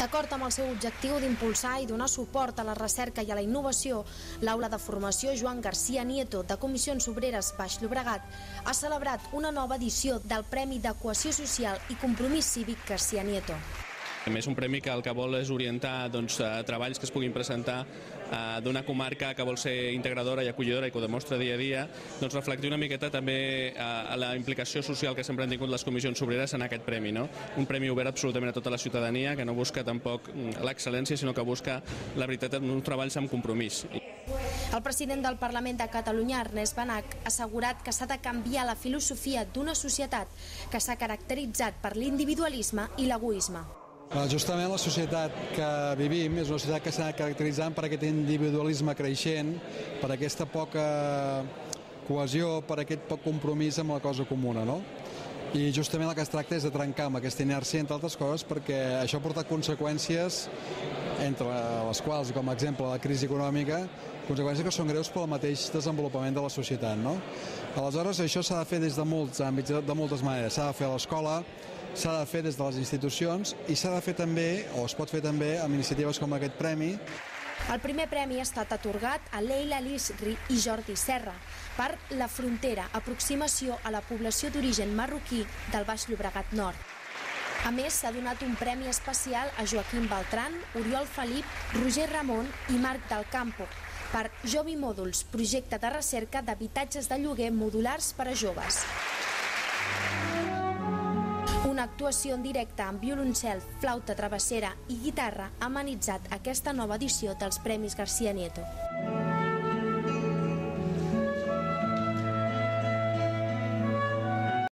D'acord amb el seu objectiu d'impulsar i donar suport a la recerca i a la innovació, l'Aula de Formació Joan García Nieto de Comissions Obreres Baix Llobregat ha celebrat una nova edició del Premi de Cohesió Social i Compromís Cívic García Nieto. És un premi que el que vol és orientar treballs que es puguin presentar d'una comarca que vol ser integradora i acollidora i que ho demostra dia a dia, reflectir una miqueta també a la implicació social que sempre han tingut les comissions obreres en aquest premi. Un premi obert absolutament a tota la ciutadania, que no busca tampoc l'excel·lència, sinó que busca la veritat en uns treballs amb compromís. El president del Parlament de Catalunya, Ernest Benach, ha assegurat que s'ha de canviar la filosofia d'una societat que s'ha caracteritzat per l'individualisme i l'egoisme. Justament la societat que vivim és una societat que s'ha caracteritzat per aquest individualisme creixent, per aquesta poca cohesió, per aquest poc compromís amb la cosa comuna, no? I justament el que es tracta és de trencar amb aquesta inèrcia, entre altres coses, perquè això ha portat conseqüències, entre les quals, com a exemple, la crisi econòmica, conseqüències que són greus pel mateix desenvolupament de la societat, no? Aleshores, això s'ha de fer des de molts àmbits, de moltes maneres. S'ha de fer a l'escola, s'ha de fer des de les institucions i s'ha de fer també, o es pot fer també, amb iniciatives com aquest premi. El primer premi ha estat atorgat a Leila Lisri i Jordi Serra per La Frontera, aproximació a la població d'origen marroquí del Baix Llobregat Nord. A més, s'ha donat un premi especial a Joaquim Beltran, Oriol Felip, Roger Ramon i Marc del Campo per Jovi Mòduls, projecte de recerca d'habitatges de lloguer modulars per a joves. Una actuació en directe amb violoncel, flauta travessera i guitarra ha amenitzat aquesta nova edició dels Premis García Nieto.